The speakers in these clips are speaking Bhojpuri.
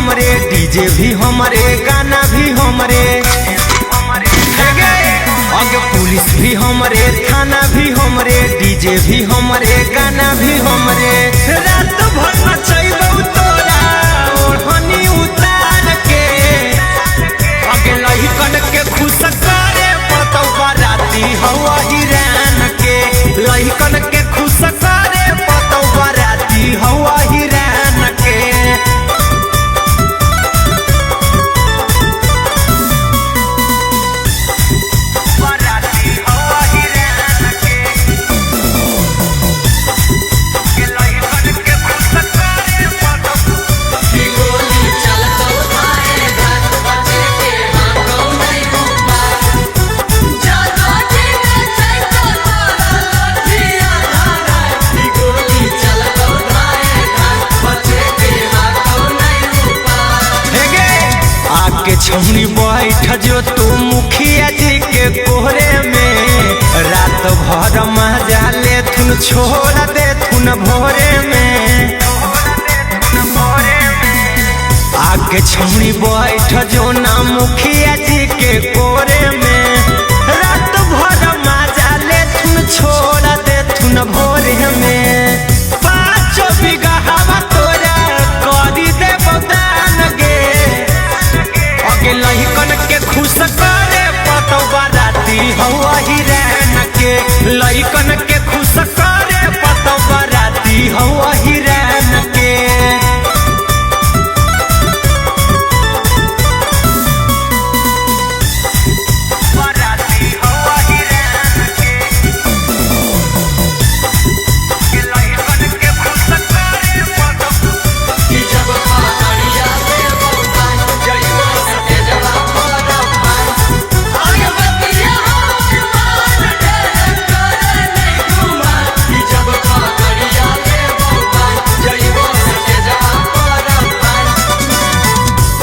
हमरे, डीजे भी हमरे, गाना भी हमरे, आगे पुलिस भी हमरे, थाना भी हमरे, डीजे भी हमरे, गाना भी हमरे। रात भर नचैबौ तोरा ओढ़नी उतार के, आगे लहिकन के खुश करे पड़तौ बाराती हवा हिरान के, लहिकन के खुश करे पड़तौ बाराती हवा हिरान के। के छौनी बैठ जो तू मुखिया जी के कोहरे में, रात भर मजा ले थुन छोड़ दे थुन भोरे में। आके छौनी बैठ जो ना मुखिया जी के कोहरे में, रात भर मजा ले थुन छोड़ दे थुन भोरे में। 5 बीघा हवा तोरा करी दे बदान गे, लहिकन के खुश करे पड़तौ बाराती हवा हिरान के, लहिकन के खुश करे पड़तौ बाराती हवा हिरान के।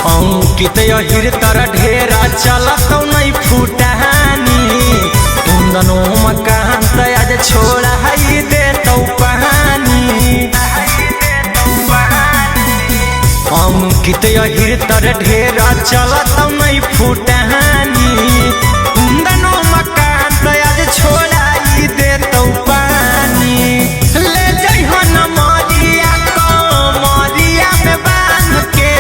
अंकित यहिर तर ढेरा चलतौ नहीं फुटानी, कुंदनो मकान आज छोड़ा ही देतौ पानी। अंकित यहिर तर ढेरा चलतौ नहीं फुटानी, कुंदनो मकान आज छोड़ा ही देतौ पानी। ले जइहन मरिया कमरिया में बांध के,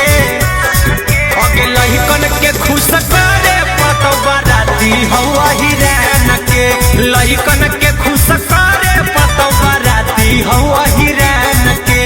लहिकन के खुश करे पड़तौ बाराती हवा हिरान के, लहिकन के खुश करे पड़तौ बाराती हवा हिरान के।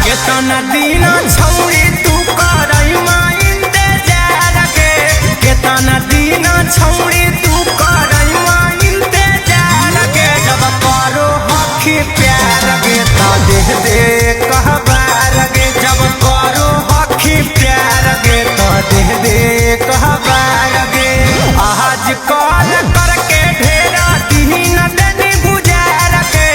केतना दिन छौरी तू करई माइन दे जार के, केतना दिन छौरी तू करई माइन दे जार के। जब करो हखी प्यार गे तो देह दे कहबार गे, जब करो हखी प्यार गे तो देह दे कहबार गे। आज कॉल करके ढेरा दीन देनी गुजार के,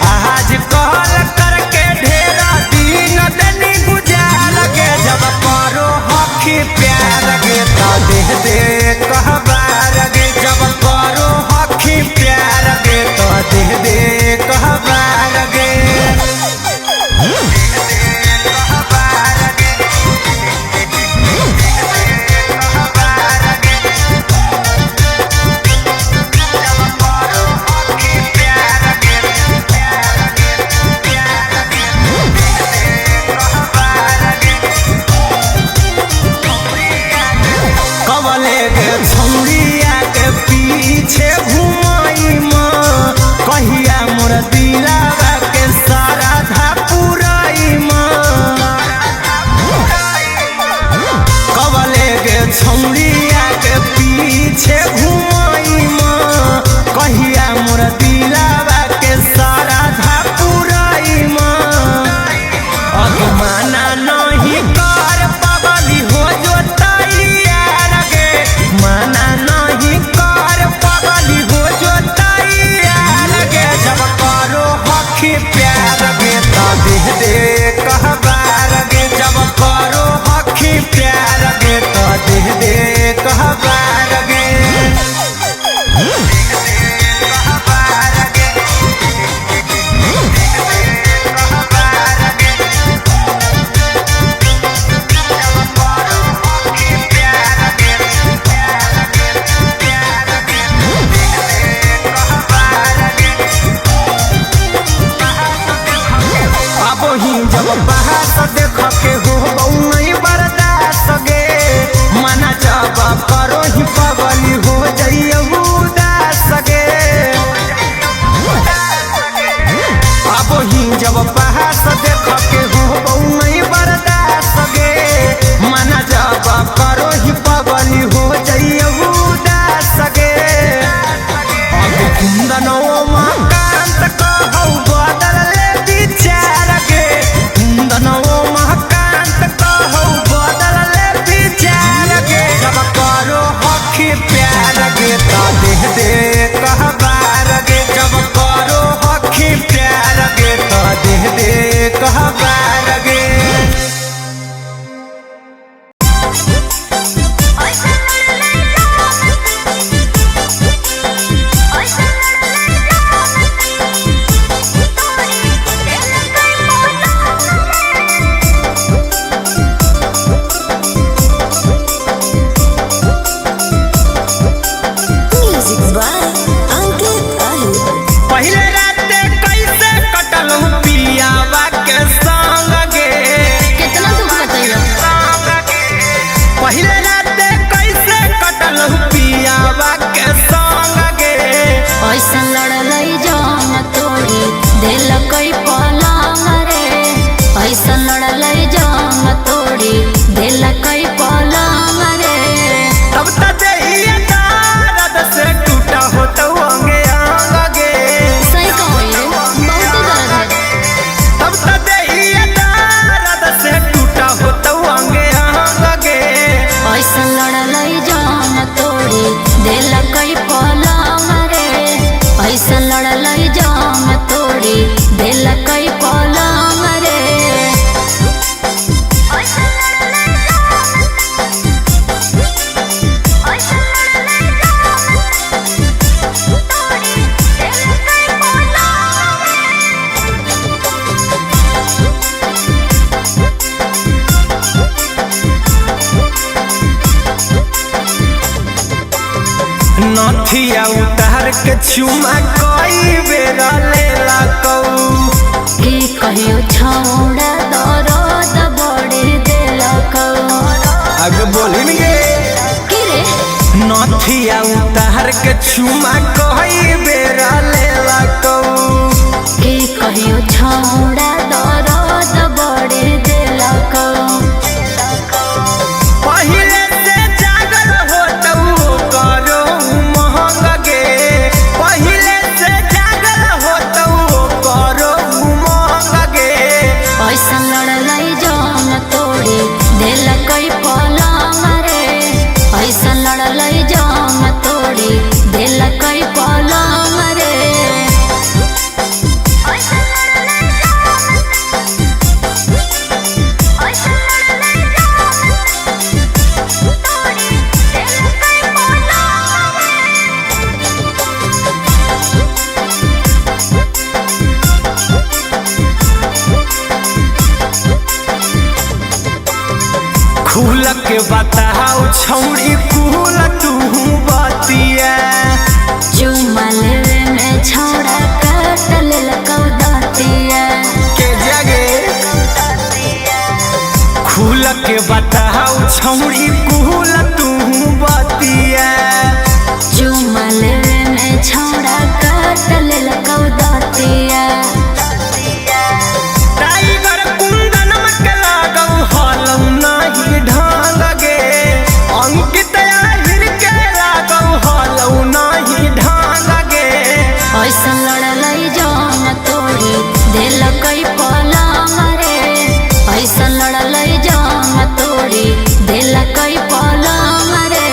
आज कॉल करके ढेरा दीन देनी गुजार के। जब करो हखी प्यार गे तो देह दे कहबार गे, जब करो हखी प्यार गे तो देह दे कहबार गे। लड़लई जान तोड़ी दिल कई पलंग रे ऐसा लड़लई जान तोड़ी दिल कई पलंग रे। तब तक दर्द से टूटा हो तो अंगे आगे सही कहो ये बहुत दर्द है। तब तक दर्द से टूटा हो तो अंगे आगे ऐसा लड़लई जान तोड़ी दिल कई पलंग रे ऐसा लड़लई जान तोड़ी दिल कई पलंग रे। नथिया उतार के चुमा कई बेर लेला कऊ की कहियो छौड़ा दर्द बड़े दिल कऊ। आगे बोलिन गे की रे नथिया उतार के चुमा कई बेर लेला कऊ की कहियो छौड़ा दर्द बड़े दिल कऊ। पहिले से जागल हो तो करो महंग गे पहिले से जागल हो तो करो महंग गे ऐसा लड़लई जान तोड़ी दिल कई पलंग रे ऐसा लड़लई जान तोड़ी दिल कई पलंग रे। खुल के बताओ छौड़ी कुल तू बतिया चुमा लेवे में छौड़ा काट लेलकौ दातिया के जगे खुल के बताओ छौड़ी कुल तू बतिया चुमा लेवे में छौड़ा काट लेलकौ दातिया। टाइगर कुंदन के लागौ हलौ नहीं ढंग गे अंकित आहिर के लागौ हलौ नहीं ढंग गे ऐसा लड़लई जान तोड़ी दिल कई पलंग रे ऐसा लड़लई जान तोड़ी दिल कई पलंग रे।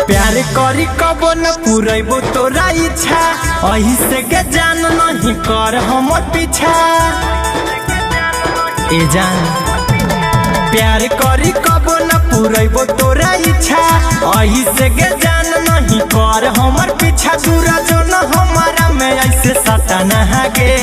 प्यार करी कबो न पुरैबो तोरा इच्छा अही से के जान नहीं कर हमर पीछा ए जान प्यार करी कबो न पुरैबो तोरा इच्छा अही से के जान नहीं कर हमर पीछा दूरा जो न हमारा में ऐसे सता न गे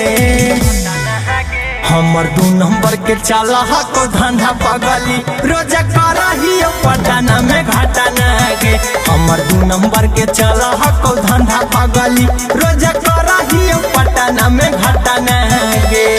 हमर 2 नंबर के चाला को धंधा पगली रोजा करही पटना में घाटा न गे हमर 2 नंबर के चाला को धंधा पगली रोजा करही पटना में घाटा न गे।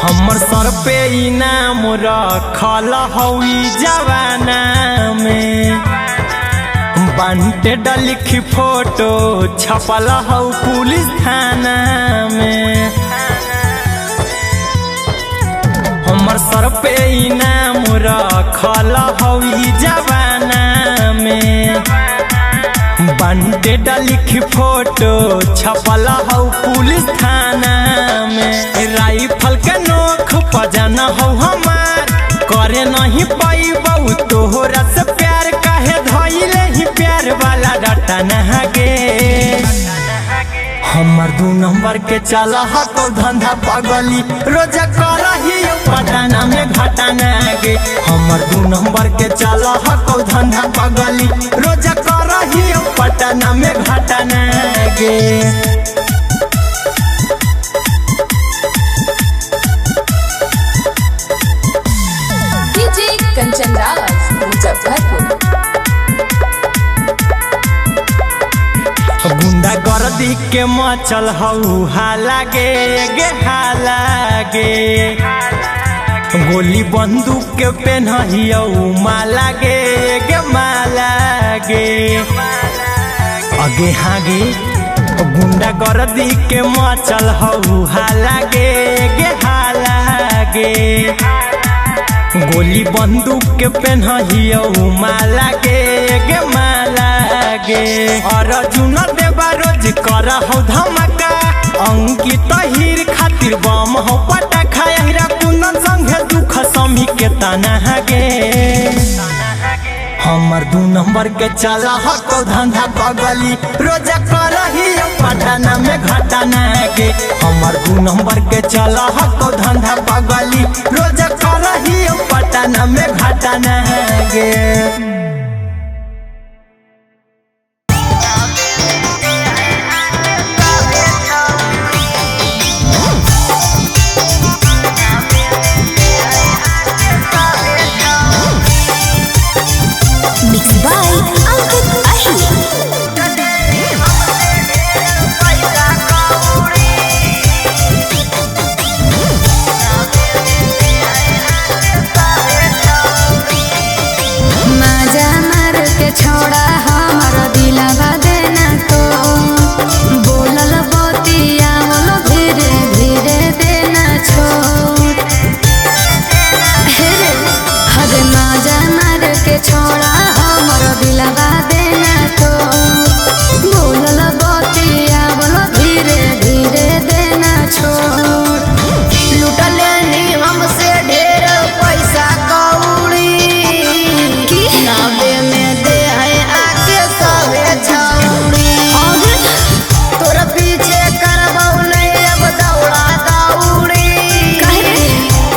हमर सर पे इनाम रखल हई जवाना में बांटे लिखी फोटो छपल हौ पुलिस थाना में हमर सर पे इनाम रखल हई जवाना में बांटे लिखी फोटो छपल हौ पुलिस थाना में राइफल के नोख पजान हौ हमार करे नहीं पाइबौ तोहरा से प्यार काहे धइले ही प्यार वाला डाटा न गे हमर 2 नंबर के चला हको धंधा पगली रोज करही पटना में घटना गे। हमर 2 नंबर के चला हको धंधा पगली रोज करही पटना में घटना गे। डीजे कंचन राज मुजफ्फरपुर। गुंडा गर्दी के मचल हौहा लागे गे हालागे। गोली बंदूक के पेन्हियो माला गे गे माला गे। आगे हागे गुंडा गर्दी के मचल हौहा लागे गे हालागे। गोली बंदूक के पेन्हियो माला गे गे माला गे। अर्जुन देवा रोज कर हो धमाका अंकित हीर खातिर बम हो पटाखा। हिरा कुंदन संगे दुख समी के तना गे। हमर 2 नंबर के चला हको धंधा पगली रोज करही पटना में घटना गे। हमर 2 नंबर के चला हको धंधा पगली रोज करही पटना में घटना गे। Mixed by Ankit Ahi. माजा मार के छोड़ा हमर दिलवा देना तो बोलल बतिया बोलो धीरे धीरे देना छोड़। हद माजा मार के छोड़ा हमर दिलवा देना तो बोलल बतिया बोलो धीरे धीरे देना छोड़। लुटले नी हमसे ढेर पैसा कौड़ी नावे में दे है आके सवे छौड़ी। तोर पीछे करबौ नहीं अब दौड़ा दौड़ी।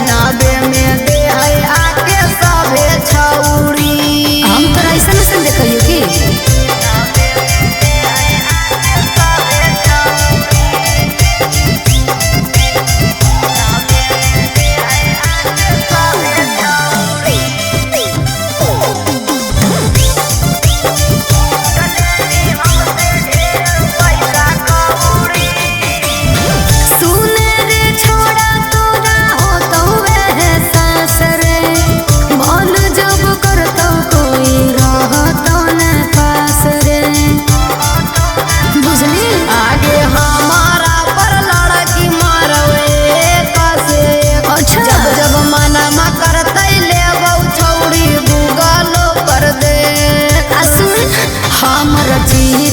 नावे में दे है आके सवे छौड़ी। हम तो ऐसा नहीं देखियो की सुने रे छोड़ा तोरा हो तो वह सास रे। मन जब करतो कोई रहतो न पास रे। बुझली आगे हमारा पर लड़की मारवे कसे। अच्छा जब जब मनमा करतै लेबौ छौड़ी गूगल कर दे। सुन हमर जी